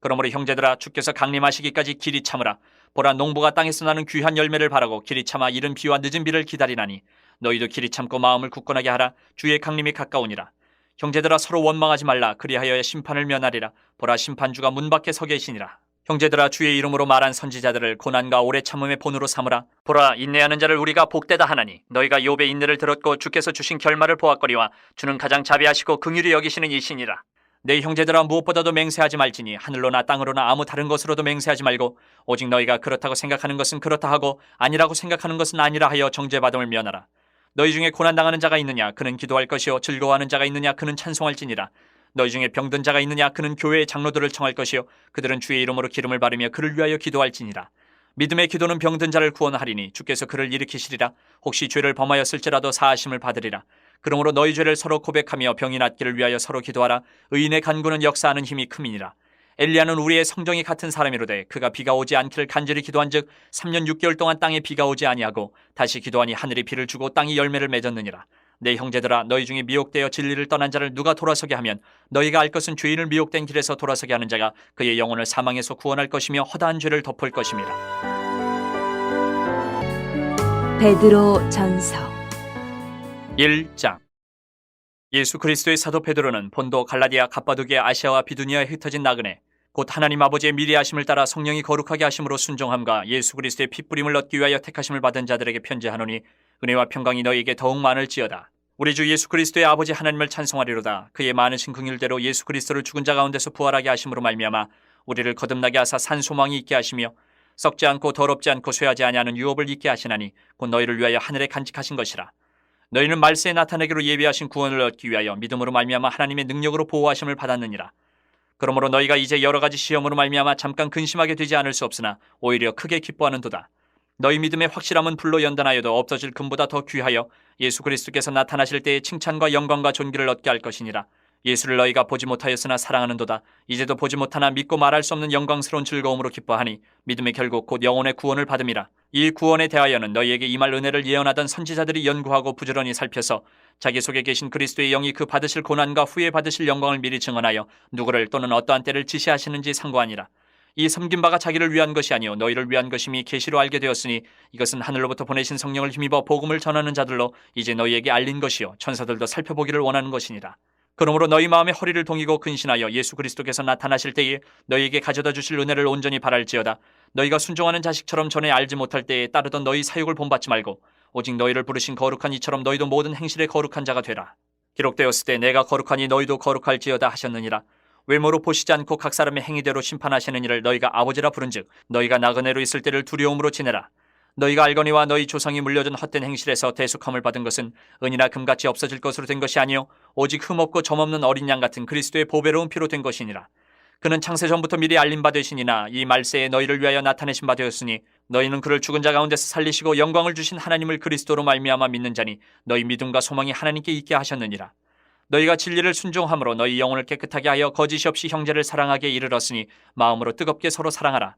[SPEAKER 2] 그러므로 형제들아, 주께서 강림하시기까지 길이 참으라. 보라, 농부가 땅에서 나는 귀한 열매를 바라고 길이 참아 이른 비와 늦은 비를 기다리나니 너희도 길이 참고 마음을 굳건하게 하라. 주의 강림이 가까우니라. 형제들아, 서로 원망하지 말라. 그리하여야 심판을 면하리라. 보라, 심판주가 문 밖에 서 계시니라. 형제들아, 주의 이름으로 말한 선지자들을 고난과 오래 참음의 본으로 삼으라. 보라, 인내하는 자를 우리가 복되다 하나니 너희가 욥의 인내를 들었고 주께서 주신 결말을 보았거니와 주는 가장 자비하시고 긍휼히 여기시는 이시니라. 내 형제들아, 무엇보다도 맹세하지 말지니 하늘로나 땅으로나 아무 다른 것으로도 맹세하지 말고 오직 너희가 그렇다고 생각하는 것은 그렇다 하고 아니라고 생각하는 것은 아니라 하여 정죄받음을 면하라. 너희 중에 고난당하는 자가 있느냐? 그는 기도할 것이요. 즐거워하는 자가 있느냐? 그는 찬송할지니라. 너희 중에 병든 자가 있느냐? 그는 교회의 장로들을 청할 것이요. 그들은 주의 이름으로 기름을 바르며 그를 위하여 기도할지니라. 믿음의 기도는 병든 자를 구원하리니 주께서 그를 일으키시리라. 혹시 죄를 범하였을지라도 사하심을 받으리라. 그러므로 너희 죄를 서로 고백하며 병이 낫기를 위하여 서로 기도하라. 의인의 간구는 역사하는 힘이 큼이니라. 엘리야는 우리의 성정이 같은 사람이로되 그가 비가 오지 않기를 간절히 기도한즉 3년 6개월 동안 땅에 비가 오지 아니하고 다시 기도하니 하늘이 비를 주고 땅이 열매를 맺었느니라. 내 형제들아, 너희 중에 미혹되어 진리를 떠난 자를 누가 돌아서게 하면 너희가 알 것은 죄인을 미혹된 길에서 돌아서게 하는 자가 그의 영혼을 사망에서 구원할 것이며 허다한 죄를 덮을 것임이라.
[SPEAKER 1] 베드로 전서
[SPEAKER 2] 1장. 예수 그리스도의 사도 베드로는 본도, 갈라디아, 갑바도기아, 아시아와 비두니아에 흩어진 나그네 곧 하나님 아버지의 미리하심을 따라 성령이 거룩하게 하심으로 순종함과 예수 그리스도의 핏부림을 얻기 위하여 택하심을 받은 자들에게 편지하노니 은혜와 평강이 너희에게 더욱 많을지어다. 우리 주 예수 그리스도의 아버지 하나님을 찬송하리로다. 그의 많으신 긍휼대로 예수 그리스도를 죽은 자 가운데서 부활하게 하심으로 말미암아 우리를 거듭나게 하사 산 소망이 있게 하시며 썩지 않고 더럽지 않고 쇠하지 아니하는 유업을 있게 하시나니 곧 너희를 위하여 하늘에 간직하신 것이라. 너희는 말세에 나타내기로 예비하신 구원을 얻기 위하여 믿음으로 말미암아 하나님의 능력으로 보호하심을 받았느니라. 그러므로 너희가 이제 여러 가지 시험으로 말미암아 잠깐 근심하게 되지 않을 수 없으나 오히려 크게 기뻐하는도다. 너희 믿음의 확실함은 불로 연단하여도 없어질 금보다 더 귀하여 예수 그리스도께서 나타나실 때에 칭찬과 영광과 존귀를 얻게 할 것이니라. 예수를 너희가 보지 못하였으나 사랑하는도다. 이제도 보지 못하나 믿고 말할 수 없는 영광스러운 즐거움으로 기뻐하니 믿음의 결국 곧 영혼의 구원을 받음이라. 이 구원에 대하여는 너희에게 임할 은혜를 예언하던 선지자들이 연구하고 부지런히 살펴서 자기 속에 계신 그리스도의 영이 그 받으실 고난과 후에 받으실 영광을 미리 증언하여 누구를 또는 어떠한 때를 지시하시는지 상고하니라. 이 섬긴 바가 자기를 위한 것이 아니요 너희를 위한 것임이 계시로 알게 되었으니 이것은 하늘로부터 보내신 성령을 힘입어 복음을 전하는 자들로 이제 너희에게 알린 것이요 천사들도 살펴보기를 원하는 것이니라. 그러므로 너희 마음에 허리를 동이고 근신하여 예수 그리스도께서 나타나실 때에 너희에게 가져다 주실 은혜를 온전히 바랄지어다. 너희가 순종하는 자식처럼 전에 알지 못할 때에 따르던 너희 사욕을 본받지 말고 오직 너희를 부르신 거룩한 이처럼 너희도 모든 행실에 거룩한 자가 되라. 기록되었을 때 내가 거룩하니 너희도 거룩할지어다 하셨느니라. 외모로 보시지 않고 각 사람의 행위대로 심판하시는 이를 너희가 아버지라 부른즉 너희가 나그네로 있을 때를 두려움으로 지내라. 너희가 알거니와 너희 조상이 물려준 헛된 행실에서 대속함을 받은 것은 은이나 금같이 없어질 것으로 된 것이 아니요 오직 흠없고 점없는 어린 양 같은 그리스도의 보배로운 피로 된 것이니라. 그는 창세전부터 미리 알린 바 되시니나 이 말세에 너희를 위하여 나타내신 바 되었으니 너희는 그를 죽은 자 가운데서 살리시고 영광을 주신 하나님을 그리스도로 말미암아 믿는 자니 너희 믿음과 소망이 하나님께 있게 하셨느니라. 너희가 진리를 순종함으로 너희 영혼을 깨끗하게 하여 거짓이 없이 형제를 사랑하게 이르렀으니 마음으로 뜨겁게 서로 사랑하라.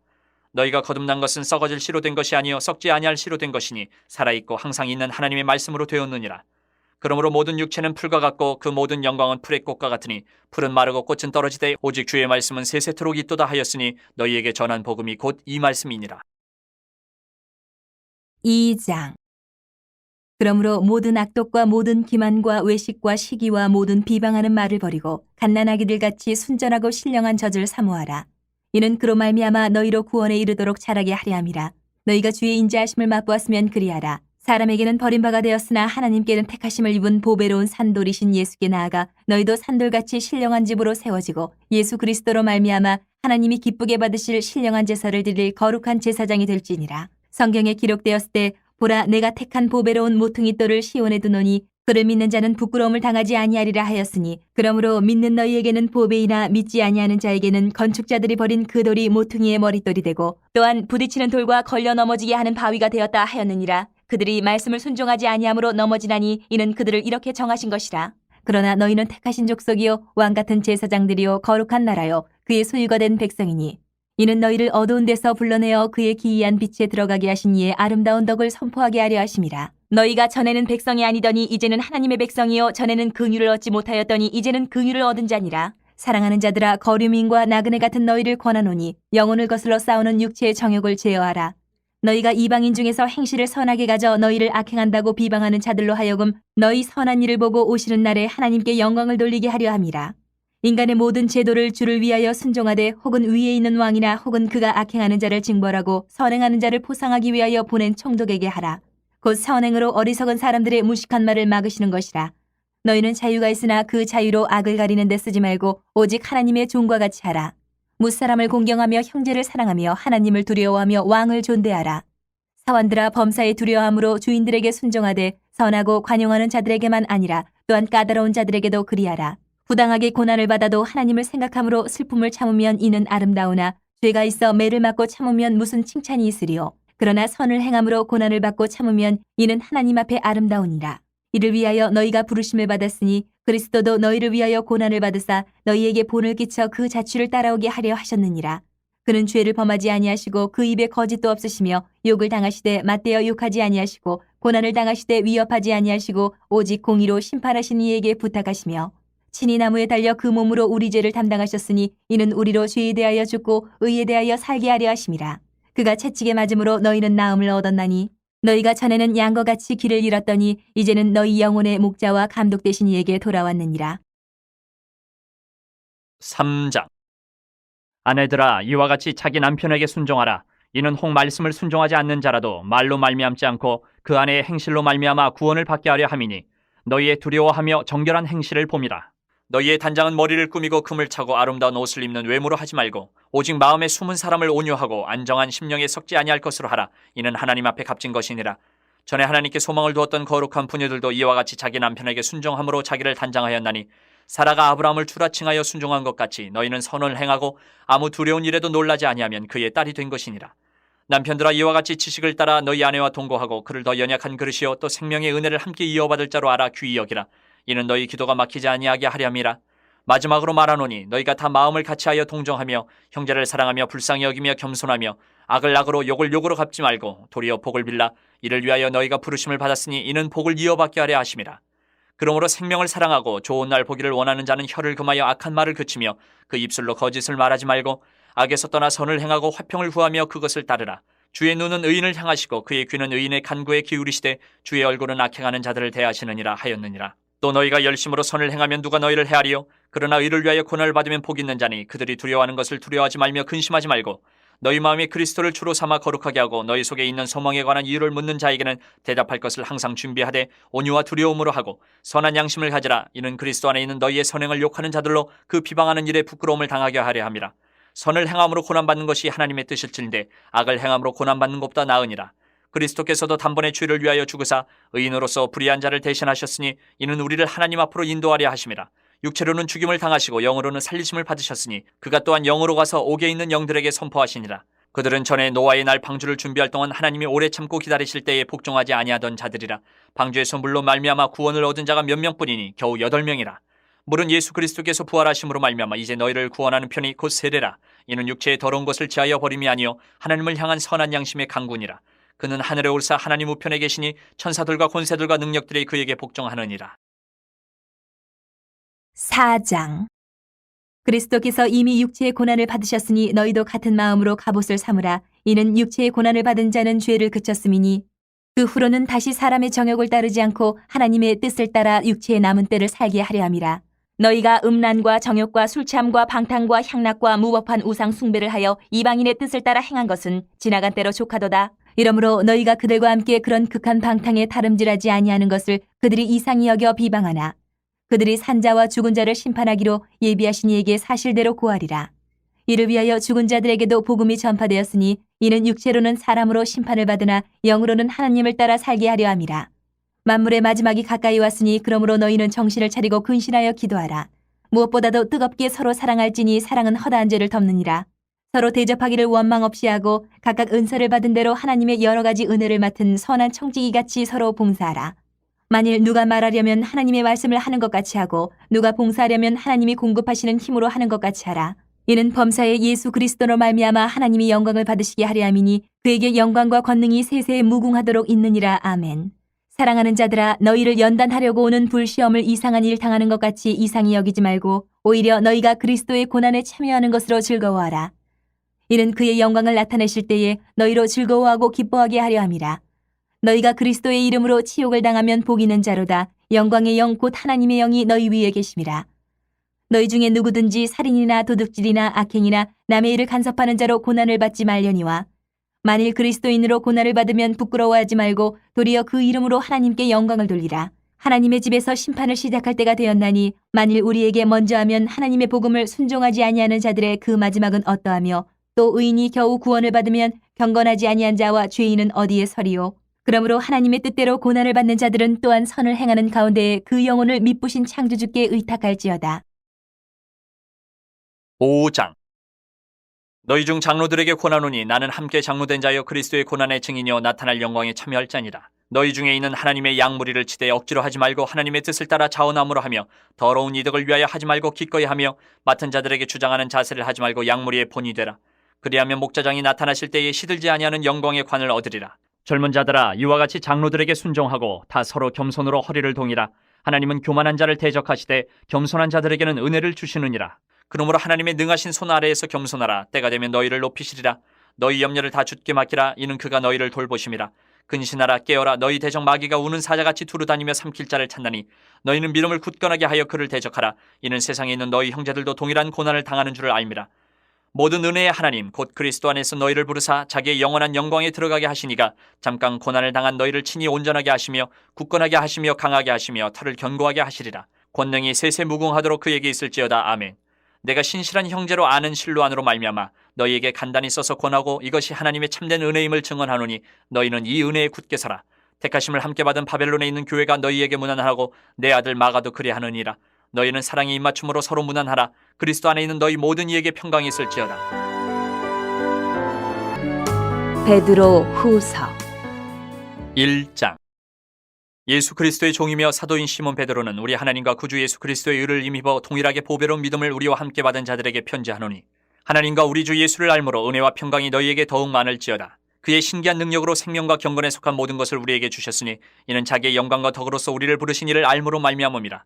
[SPEAKER 2] 너희가 거듭난 것은 썩어질 씨로 된 것이 아니요 썩지 아니할 씨로 된 것이니 살아있고 항상 있는 하나님의 말씀으로 되었느니라. 그러므로 모든 육체는 풀과 같고 그 모든 영광은 풀의 꽃과 같으니 풀은 마르고 꽃은 떨어지되 오직 주의 말씀은 세세토록 있도다 하였으니 너희에게 전한 복음이 곧 이 말씀이니라.
[SPEAKER 1] 2장. 그러므로 모든 악독과 모든 기만과 외식과 시기와 모든 비방하는 말을 버리고 갓난아기들 같이 순전하고 신령한 젖을 사모하라. 이는 그로 말미암아 너희로 구원에 이르도록 자라게 하려 함이라. 너희가 주의 인자하심을 맛보았으면 그리하라. 사람에게는 버림바가 되었으나 하나님께는 택하심을 입은 보배로운 산돌이신 예수께 나아가 너희도 산돌같이 신령한 집으로 세워지고 예수 그리스도로 말미암아 하나님이 기쁘게 받으실 신령한 제사를 드릴 거룩한 제사장이 될지니라. 성경에 기록되었을 때 보라 내가 택한 보배로운 모퉁이 돌을 시온에 두노니 그를 믿는 자는 부끄러움을 당하지 아니하리라 하였으니 그러므로 믿는 너희에게는 보배이나 믿지 아니하는 자에게는 건축자들이 버린 그 돌이 모퉁이의 머릿돌이 되고 또한 부딪히는 돌과 걸려 넘어지게 하는 바위가 되었다 하였느니라. 그들이 말씀을 순종하지 아니함으로 넘어지나니 이는 그들을 이렇게 정하신 것이라. 그러나 너희는 택하신 족속이요 왕같은 제사장들이요 거룩한 나라요 그의 소유가 된 백성이니 이는 너희를 어두운 데서 불러내어 그의 기이한 빛에 들어가게 하신 이의 아름다운 덕을 선포하게 하려 하심이라. 너희가 전에는 백성이 아니더니 이제는 하나님의 백성이요 전에는 긍휼을 얻지 못하였더니 이제는 긍휼을 얻은 자니라. 사랑하는 자들아 거류민과 나그네 같은 너희를 권하노니 영혼을 거슬러 싸우는 육체의 정욕을 제어하라. 너희가 이방인 중에서 행실을 선하게 가져 너희를 악행한다고 비방하는 자들로 하여금 너희 선한 일을 보고 오시는 날에 하나님께 영광을 돌리게 하려 함이라. 인간의 모든 제도를 주를 위하여 순종하되 혹은 위에 있는 왕이나 혹은 그가 악행하는 자를 징벌하고 선행하는 자를 포상하기 위하여 보낸 총독에게 하라. 곧 선행으로 어리석은 사람들의 무식한 말을 막으시는 것이라. 너희는 자유가 있으나 그 자유로 악을 가리는 데 쓰지 말고 오직 하나님의 종과 같이 하라. 무사람을 공경하며 형제를 사랑하며 하나님을 두려워하며 왕을 존대하라. 사원들아 범사에 두려워함으로 주인들에게 순종하되 선하고 관용하는 자들에게만 아니라 또한 까다로운 자들에게도 그리하라. 부당하게 고난을 받아도 하나님을 생각함으로 슬픔을 참으면 이는 아름다우나 죄가 있어 매를 맞고 참으면 무슨 칭찬이 있으리요. 그러나 선을 행함으로 고난을 받고 참으면 이는 하나님 앞에 아름다우니라. 이를 위하여 너희가 부르심을 받았으니 그리스도도 너희를 위하여 고난을 받으사 너희에게 본을 끼쳐 그 자취를 따라오게 하려 하셨느니라. 그는 죄를 범하지 아니하시고 그 입에 거짓도 없으시며 욕을 당하시되 맞대어 욕하지 아니하시고 고난을 당하시되 위협하지 아니하시고 오직 공의로 심판하신 이에게 부탁하시며 친히 나무에 달려 그 몸으로 우리 죄를 담당하셨으니 이는 우리로 죄에 대하여 죽고 의에 대하여 살게 하려 하심이라. 그가 채찍에 맞음으로 너희는 나음을 얻었나니 너희가 전에는 양과 같이 길을 잃었더니 이제는 너희 영혼의 목자와 감독 되신 이에게 돌아왔느니라.
[SPEAKER 2] 3장. 아내들아 이와 같이 자기 남편에게 순종하라. 이는 혹 말씀을 순종하지 않는 자라도 말로 말미암지 않고 그 아내의 행실로 말미암아 구원을 받게 하려 함이니 너희의 두려워하며 정결한 행실을 봄이라. 너희의 단장은 머리를 꾸미고 금을 차고 아름다운 옷을 입는 외모로 하지 말고 오직 마음에 숨은 사람을 온유하고 안정한 심령에 섞지 아니할 것으로 하라. 이는 하나님 앞에 값진 것이니라. 전에 하나님께 소망을 두었던 거룩한 부녀들도 이와 같이 자기 남편에게 순종함으로 자기를 단장하였나니 사라가 아브라함을 추라칭하여 순종한 것 같이 너희는 선을 행하고 아무 두려운 일에도 놀라지 아니하면 그의 딸이 된 것이니라. 남편들아 이와 같이 지식을 따라 너희 아내와 동거하고 그를 더 연약한 그릇이요 또 생명의 은혜를 함께 이어받을 자로 알아 귀히 여기라. 이는 너희 기도가 막히지 아니하게 하려 함이라. 마지막으로 말하노니 너희가 다 마음을 같이하여 동정하며 형제를 사랑하며 불쌍히 여기며 겸손하며 악을 악으로 욕을 욕으로 갚지 말고 도리어 복을 빌라. 이를 위하여 너희가 부르심을 받았으니 이는 복을 이어받게 하려 하심이라. 그러므로 생명을 사랑하고 좋은 날 보기를 원하는 자는 혀를 금하여 악한 말을 그치며 그 입술로 거짓을 말하지 말고 악에서 떠나 선을 행하고 화평을 구하며 그것을 따르라. 주의 눈은 의인을 향하시고 그의 귀는 의인의 간구에 기울이시되 주의 얼굴은 악행하는 자들을 대하시느니라 하였느니라. 또 너희가 열심으로 선을 행하면 누가 너희를 헤아리요? 그러나 의를 위하여 고난을 받으면 복 있는 자니 그들이 두려워하는 것을 두려워하지 말며 근심하지 말고 너희 마음에 그리스도를 주로 삼아 거룩하게 하고 너희 속에 있는 소망에 관한 이유를 묻는 자에게는 대답할 것을 항상 준비하되 온유와 두려움으로 하고 선한 양심을 가지라. 이는 그리스도 안에 있는 너희의 선행을 욕하는 자들로 그 비방하는 일에 부끄러움을 당하게 하려 함이라. 선을 행함으로 고난받는 것이 하나님의 뜻일진데 악을 행함으로 고난받는 것보다 나으니라. 그리스도께서도 단번에 죄를 위하여 죽으사 의인으로서 불의한 자를 대신하셨으니 이는 우리를 하나님 앞으로 인도하려 하심이라. 육체로는 죽임을 당하시고 영으로는 살리심을 받으셨으니 그가 또한 영으로 가서 옥에 있는 영들에게 선포하시니라. 그들은 전에 노아의 날 방주를 준비할 동안 하나님이 오래 참고 기다리실 때에 복종하지 아니하던 자들이라. 방주에서 물로 말미암아 구원을 얻은 자가 몇 명뿐이니 겨우 8명이라. 물은 예수 그리스도께서 부활하심으로 말미암아 이제 너희를 구원하는 편이 곧 세례라. 이는 육체의 더러운 것을 지하여 버림이 아니요 하나님을 향한 선한 양심의 강군이라. 그는 하늘에 올사 하나님 우편에 계시니 천사들과 권세들과 능력들이 그에게 복종하느니라.
[SPEAKER 1] 4장. 그리스도께서 이미 육체의 고난을 받으셨으니 너희도 같은 마음으로 갑옷을 삼으라. 이는 육체의 고난을 받은 자는 죄를 그쳤음이니 그 후로는 다시 사람의 정욕을 따르지 않고 하나님의 뜻을 따라 육체의 남은 때를 살게 하려 함이라. 너희가 음란과 정욕과 술취함과 방탕과 향락과 무법한 우상 숭배를 하여 이방인의 뜻을 따라 행한 것은 지나간 때로 족하도다. 이러므로 너희가 그들과 함께 그런 극한 방탕에 다름질하지 아니하는 것을 그들이 이상히 여겨 비방하나 그들이 산자와 죽은 자를 심판하기로 예비하신 이에게 사실대로 고하리라. 이를 위하여 죽은 자들에게도 복음이 전파되었으니 이는 육체로는 사람으로 심판을 받으나 영으로는 하나님을 따라 살게 하려 함이라. 만물의 마지막이 가까이 왔으니 그러므로 너희는 정신을 차리고 근신하여 기도하라. 무엇보다도 뜨겁게 서로 사랑할지니 사랑은 허다한 죄를 덮느니라. 서로 대접하기를 원망 없이 하고 각각 은사를 받은 대로 하나님의 여러 가지 은혜를 맡은 선한 청지기같이 서로 봉사하라. 만일 누가 말하려면 하나님의 말씀을 하는 것 같이 하고 누가 봉사하려면 하나님이 공급하시는 힘으로 하는 것 같이 하라. 이는 범사의 예수 그리스도로 말미암아 하나님이 영광을 받으시게 하려 함이니 그에게 영광과 권능이 세세에 무궁하도록 있느니라. 아멘. 사랑하는 자들아, 너희를 연단하려고 오는 불시험을 이상한 일 당하는 것 같이 이상히 여기지 말고 오히려 너희가 그리스도의 고난에 참여하는 것으로 즐거워하라. 이는 그의 영광을 나타내실 때에 너희로 즐거워하고 기뻐하게 하려 함이라. 너희가 그리스도의 이름으로 치욕을 당하면 복 있는 자로다. 영광의 영 곧 하나님의 영이 너희 위에 계심이라. 너희 중에 누구든지 살인이나 도둑질이나 악행이나 남의 일을 간섭하는 자로 고난을 받지 말려니와 만일 그리스도인으로 고난을 받으면 부끄러워하지 말고 도리어 그 이름으로 하나님께 영광을 돌리라. 하나님의 집에서 심판을 시작할 때가 되었나니 만일 우리에게 먼저 하면 하나님의 복음을 순종하지 아니하는 자들의 그 마지막은 어떠하며 또 의인이 겨우 구원을 받으면 경건하지 아니한 자와 죄인은 어디에 서리요. 그러므로 하나님의 뜻대로 고난을 받는 자들은 또한 선을 행하는 가운데에 그 영혼을 미쁘신 창조주께 의탁할지어다.
[SPEAKER 2] 5장. 너희 중 장로들에게 권하노니 나는 함께 장로된 자여 그리스도의 고난의 증인이여 나타날 영광에 참여할 자니라. 너희 중에 있는 하나님의 양무리를 치되 억지로 하지 말고 하나님의 뜻을 따라 자원함으로 하며 더러운 이득을 위하여 하지 말고 기꺼이 하며 맡은 자들에게 주장하는 자세를 하지 말고 양무리의 본이 되라. 그리하면 목자장이 나타나실 때에 시들지 아니하는 영광의 관을 얻으리라. 젊은 자들아, 이와 같이 장로들에게 순종하고 다 서로 겸손으로 허리를 동이라. 하나님은 교만한 자를 대적하시되 겸손한 자들에게는 은혜를 주시느니라. 그러므로 하나님의 능하신 손 아래에서 겸손하라. 때가 되면 너희를 높이시리라. 너희 염려를 다 주께 맡기라. 이는 그가 너희를 돌보심이라. 근신하라. 깨어라. 너희 대적 마귀가 우는 사자같이 두루다니며 삼킬 자를 찾나니 너희는 믿음을 굳건하게 하여 그를 대적하라. 이는 세상에 있는 너희 형제들도 동일한 고난을 당하는 줄을 알미라. 모든 은혜의 하나님 곧 그리스도 안에서 너희를 부르사 자기의 영원한 영광에 들어가게 하시니가 잠깐 고난을 당한 너희를 친히 온전하게 하시며 굳건하게 하시며 강하게 하시며 털을 견고하게 하시리라. 권능이 세세 무궁하도록 그에게 있을지어다. 아멘. 내가 신실한 형제로 아는 실로 안으로 말미암아 너희에게 간단히 써서 권하고 이것이 하나님의 참된 은혜임을 증언하노니 너희는 이 은혜에 굳게 서라. 택하심을 함께 받은 바벨론에 있는 교회가 너희에게 무난하고 내 아들 마가도 그리하느니라. 너희는 사랑의 입맞춤으로 서로 무난하라. 그리스도 안에 있는 너희 모든 이에게 평강이 있을지어다.
[SPEAKER 1] 베드로 후서
[SPEAKER 2] 1장. 예수 그리스도의 종이며 사도인 시몬 베드로는 우리 하나님과 구주 예수 그리스도의 의를 힘입어 동일하게 보배로운 믿음을 우리와 함께 받은 자들에게 편지하노니 하나님과 우리 주 예수를 알므로 은혜와 평강이 너희에게 더욱 많을지어다. 그의 신기한 능력으로 생명과 경건에 속한 모든 것을 우리에게 주셨으니 이는 자기의 영광과 덕으로서 우리를 부르신 이를 알므로 말미암음이라.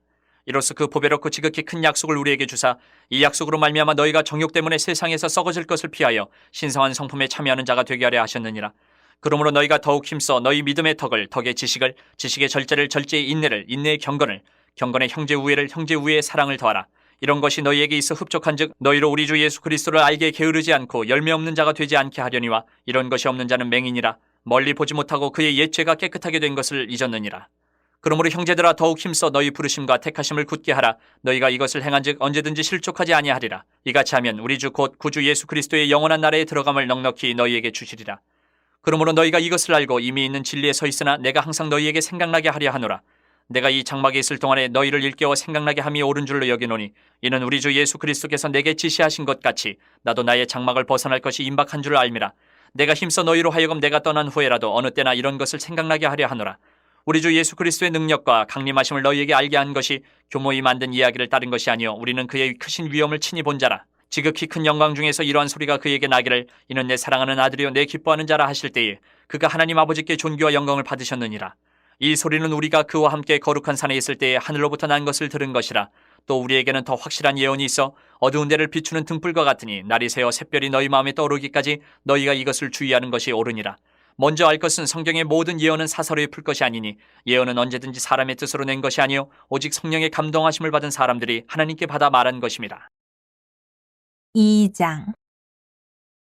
[SPEAKER 2] 이로써 그 보배롭고 지극히 큰 약속을 우리에게 주사 이 약속으로 말미암아 너희가 정욕 때문에 세상에서 썩어질 것을 피하여 신성한 성품에 참여하는 자가 되게 하려 하셨느니라. 그러므로 너희가 더욱 힘써 너희 믿음의 덕을, 덕의 지식을, 지식의 절제를, 절제의 인내를, 인내의 경건을, 경건의 형제 우애를, 형제 우애의 사랑을 더하라. 이런 것이 너희에게 있어 흡족한즉 너희로 우리 주 예수 그리스도를 알게 게으르지 않고 열매 없는 자가 되지 않게 하려니와 이런 것이 없는 자는 맹인이라. 멀리 보지 못하고 그의 옛 죄가 깨끗하게 된 것을 잊었느니라. 그러므로 형제들아 더욱 힘써 너희 부르심과 택하심을 굳게 하라. 너희가 이것을 행한즉 언제든지 실족하지 아니하리라. 이같이 하면 우리 주 곧 구주 예수 그리스도의 영원한 나라에 들어감을 넉넉히 너희에게 주시리라. 그러므로 너희가 이것을 알고 이미 있는 진리에 서 있으나 내가 항상 너희에게 생각나게 하려 하노라. 내가 이 장막에 있을 동안에 너희를 일깨워 생각나게 함이 옳은 줄로 여기노니 이는 우리 주 예수 그리스도께서 내게 지시하신 것 같이 나도 나의 장막을 벗어날 것이 임박한 줄을 알미라. 내가 힘써 너희로 하여금 내가 떠난 후에라도 어느 때나 이런 것을 생각나게 하려 하노라. 우리 주 예수 그리스도의 능력과 강림하심을 너희에게 알게 한 것이 교모이 만든 이야기를 따른 것이 아니요 우리는 그의 크신 위엄을 친히 본 자라. 지극히 큰 영광 중에서 이러한 소리가 그에게 나기를 이는 내 사랑하는 아들이요 내 기뻐하는 자라 하실 때에 그가 하나님 아버지께 존귀와 영광을 받으셨느니라. 이 소리는 우리가 그와 함께 거룩한 산에 있을 때에 하늘로부터 난 것을 들은 것이라. 또 우리에게는 더 확실한 예언이 있어 어두운 데를 비추는 등불과 같으니 날이 새어 샛별이 너희 마음에 떠오르기까지 너희가 이것을 주의하는 것이 옳으니라. 먼저 알 것은 성경의 모든 예언은 사사로이 풀 것이 아니니 예언은 언제든지 사람의 뜻으로 낸 것이 아니요 오직 성령의 감동하심을 받은 사람들이 하나님께 받아 말한 것임이라.
[SPEAKER 1] 2장.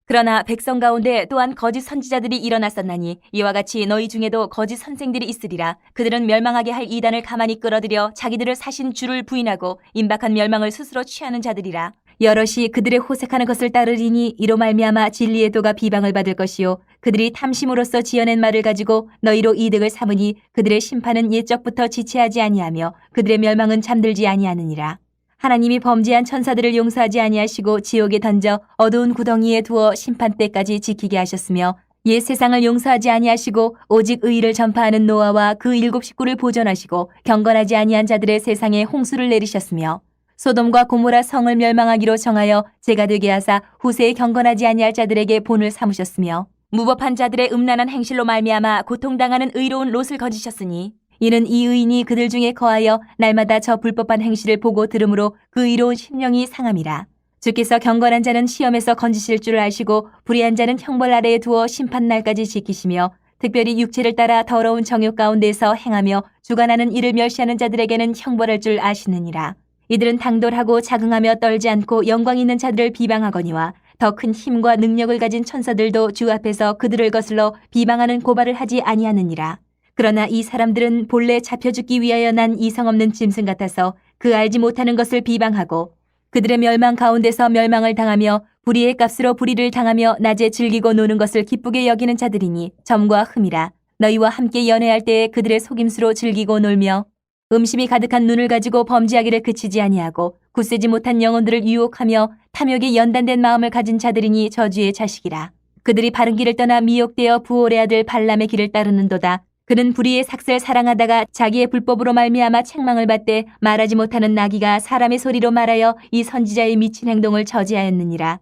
[SPEAKER 1] 그러나 백성 가운데 또한 거짓 선지자들이 일어났었나니 이와 같이 너희 중에도 거짓 선생들이 있으리라. 그들은 멸망하게 할 이단을 가만히 끌어들여 자기들을 사신 주를 부인하고 임박한 멸망을 스스로 취하는 자들이라. 여럿이 그들의 호색하는 것을 따르리니 이로 말미암아 진리의 도가 비방을 받을 것이요 그들이 탐심으로써 지어낸 말을 가지고 너희로 이득을 삼으니 그들의 심판은 옛적부터 지체하지 아니하며 그들의 멸망은 잠들지 아니하느니라. 하나님이 범죄한 천사들을 용서하지 아니하시고 지옥에 던져 어두운 구덩이에 두어 심판 때까지 지키게 하셨으며 옛 세상을 용서하지 아니하시고 오직 의의를 전파하는 노아와 그 7 식구를 보존하시고 경건하지 아니한 자들의 세상에 홍수를 내리셨으며 소돔과 고모라 성을 멸망하기로 정하여 죄가 되게 하사 후세에 경건하지 아니할 자들에게 본을 삼으셨으며 무법한 자들의 음란한 행실로 말미암아 고통당하는 의로운 롯을 거지셨으니 이는 이 의인이 그들 중에 거하여 날마다 저 불법한 행실을 보고 들으므로 그 의로운 심령이 상함이라. 주께서 경건한 자는 시험에서 건지실 줄 아시고 불의한 자는 형벌 아래에 두어 심판날까지 지키시며 특별히 육체를 따라 더러운 정욕 가운데서 행하며 주관하는 이를 멸시하는 자들에게는 형벌할 줄 아시느니라. 이들은 당돌하고 자긍하며 떨지 않고 영광 있는 자들을 비방하거니와 더 큰 힘과 능력을 가진 천사들도 주 앞에서 그들을 거슬러 비방하는 고발을 하지 아니하느니라. 그러나 이 사람들은 본래 잡혀 죽기 위하여 난 이성 없는 짐승 같아서 그 알지 못하는 것을 비방하고 그들의 멸망 가운데서 멸망을 당하며 불의의 값으로 불의를 당하며 낮에 즐기고 노는 것을 기쁘게 여기는 자들이니 점과 흠이라. 너희와 함께 연애할 때에 그들의 속임수로 즐기고 놀며 음심이 가득한 눈을 가지고 범죄하기를 그치지 아니하고 굳세지 못한 영혼들을 유혹하며 탐욕에 연단된 마음을 가진 자들이니 저주의 자식이라. 그들이 바른 길을 떠나 미혹되어 부올의 아들 발람의 길을 따르는도다. 그는 불의의 삭슬 사랑하다가 자기의 불법으로 말미암아 책망을 받되 말하지 못하는 나귀가 사람의 소리로 말하여 이 선지자의 미친 행동을 저지하였느니라.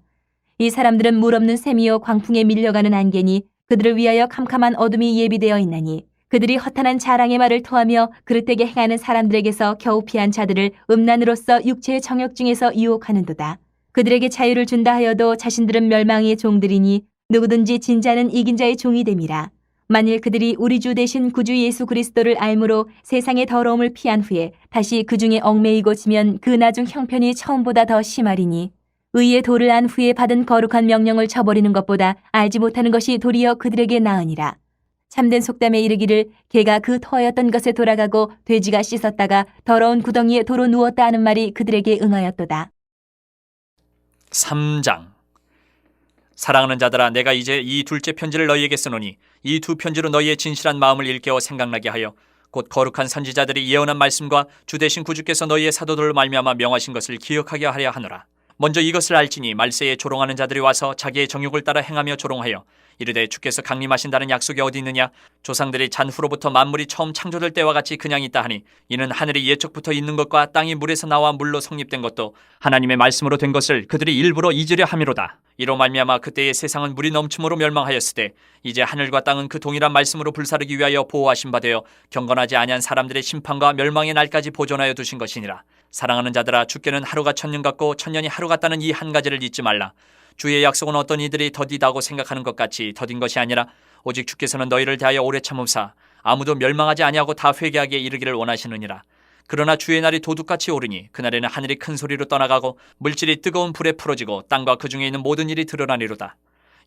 [SPEAKER 1] 이 사람들은 물 없는 샘이요 광풍에 밀려가는 안개니 그들을 위하여 캄캄한 어둠이 예비되어 있나니 그들이 허탄한 자랑의 말을 토하며 그릇되게 행하는 사람들에게서 겨우 피한 자들을 음란으로써 육체의 정욕 중에서 유혹하는도다. 그들에게 자유를 준다 하여도 자신들은 멸망의 종들이니 누구든지 진자는 이긴 자의 종이 됨이라. 만일 그들이 우리 주 대신 구주 예수 그리스도를 알므로 세상의 더러움을 피한 후에 다시 그 중에 얽매이고 지면 그 나중 형편이 처음보다 더 심하리니 의의 도를 안 후에 받은 거룩한 명령을 저버리는 것보다 알지 못하는 것이 도리어 그들에게 나으니라. 참된 속담에 이르기를 개가 그 터였던 것에 돌아가고 돼지가 씻었다가 더러운 구덩이에 도로 누웠다 하는 말이 그들에게 응하였도다.
[SPEAKER 2] 3장. 사랑하는 자들아, 내가 이제 이 둘째 편지를 너희에게 쓰노니 이 두 편지로 너희의 진실한 마음을 일깨워 생각나게 하여 곧 거룩한 선지자들이 예언한 말씀과 주 대신 구주께서 너희의 사도들을 말미암아 명하신 것을 기억하게 하려 하노라. 먼저 이것을 알지니 말세에 조롱하는 자들이 와서 자기의 정욕을 따라 행하며 조롱하여 이르되 주께서 강림하신다는 약속이 어디 있느냐? 조상들이 잔후로부터 만물이 처음 창조될 때와 같이 그냥 있다 하니 이는 하늘이 옛적부터 있는 것과 땅이 물에서 나와 물로 성립된 것도 하나님의 말씀으로 된 것을 그들이 일부러 잊으려 함이로다. 이로 말미암아 그때의 세상은 물이 넘침으로 멸망하였으되 이제 하늘과 땅은 그 동일한 말씀으로 불사르기 위하여 보호하신 바 되어 경건하지 아니한 사람들의 심판과 멸망의 날까지 보존하여 두신 것이니라. 사랑하는 자들아, 주께는 하루가 천년 같고 천년이 하루 같다는 이 한 가지를 잊지 말라. 주의 약속은 어떤 이들이 더디다고 생각하는 것 같이 더딘 것이 아니라 오직 주께서는 너희를 대하여 오래 참음사 아무도 멸망하지 아니하고 다 회개하기에 이르기를 원하시느니라. 그러나 주의 날이 도둑같이 오르니 그날에는 하늘이 큰 소리로 떠나가고 물질이 뜨거운 불에 풀어지고 땅과 그 중에 있는 모든 일이 드러나리로다.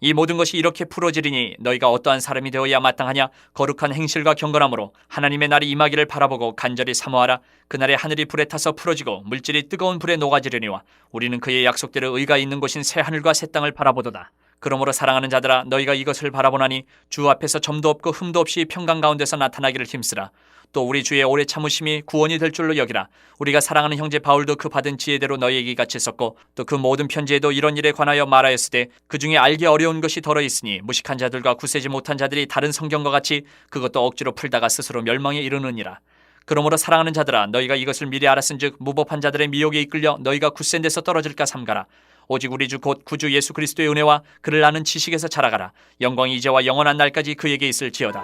[SPEAKER 2] 이 모든 것이 이렇게 풀어지리니 너희가 어떠한 사람이 되어야 마땅하냐? 거룩한 행실과 경건함으로 하나님의 날이 임하기를 바라보고 간절히 사모하라. 그날에 하늘이 불에 타서 풀어지고 물질이 뜨거운 불에 녹아지려니와 우리는 그의 약속대로 의가 있는 곳인 새 하늘과 새 땅을 바라보도다. 그러므로 사랑하는 자들아, 너희가 이것을 바라보나니 주 앞에서 점도 없고 흠도 없이 평강 가운데서 나타나기를 힘쓰라. 또 우리 주의 오래 참으심이 구원이 될 줄로 여기라. 우리가 사랑하는 형제 바울도 그 받은 지혜대로 너희에게 같이 썼고 또 그 모든 편지에도 이런 일에 관하여 말하였으되 그 중에 알기 어려운 것이 덜어 있으니 무식한 자들과 굳세지 못한 자들이 다른 성경과 같이 그것도 억지로 풀다가 스스로 멸망에 이르느니라. 그러므로 사랑하는 자들아, 너희가 이것을 미리 알았은즉 무법한 자들의 미혹에 이끌려 너희가 굳센 데서 떨어질까 삼가라. 오직 우리 주 곧 구주 예수 그리스도의 은혜와 그를 아는 지식에서 자라가라. 영광이 이제와 영원한 날까지 그에게 있을지어다.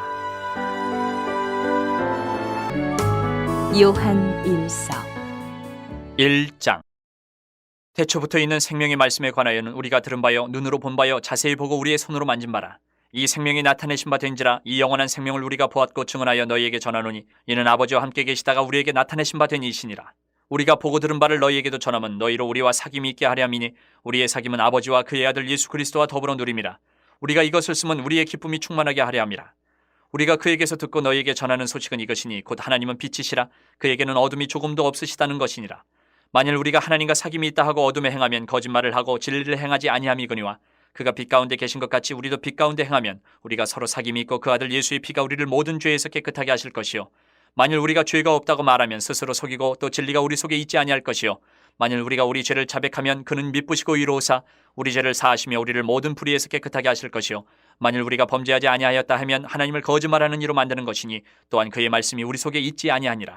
[SPEAKER 1] 요한 1서
[SPEAKER 2] 1장. 태초부터 있는 생명의 말씀에 관하여는 우리가 들은 바요 눈으로 본 바요 자세히 보고 우리의 손으로 만진 바라. 이 생명이 나타내신 바 된지라. 이 영원한 생명을 우리가 보았고 증언하여 너희에게 전하노니 이는 아버지와 함께 계시다가 우리에게 나타내신 바 된 이시니라. 우리가 보고 들은 바를 너희에게도 전함은 너희로 우리와 사귐이 있게 하려 함이니 우리의 사귐은 아버지와 그의 아들 예수 그리스도와 더불어 누림이라. 우리가 이것을 쓰면 우리의 기쁨이 충만하게 하려 함이라. 우리가 그에게서 듣고 너희에게 전하는 소식은 이것이니 곧 하나님은 빛이시라. 그에게는 어둠이 조금도 없으시다는 것이니라. 만일 우리가 하나님과 사귐이 있다 하고 어둠에 행하면 거짓말을 하고 진리를 행하지 아니함이거니와 그가 빛 가운데 계신 것 같이 우리도 빛 가운데 행하면 우리가 서로 사귐이 있고 그 아들 예수의 피가 우리를 모든 죄에서 깨끗하게 하실 것이요 만일 우리가 죄가 없다고 말하면 스스로 속이고 또 진리가 우리 속에 있지 아니할 것이요 만일 우리가 우리 죄를 자백하면 그는 미쁘시고 의로우사 우리 죄를 사하시며 우리를 모든 불의에서 깨끗하게 하실 것이요 만일 우리가 범죄하지 아니하였다 하면 하나님을 거짓말하는 이로 만드는 것이니 또한 그의 말씀이 우리 속에 있지 아니하니라.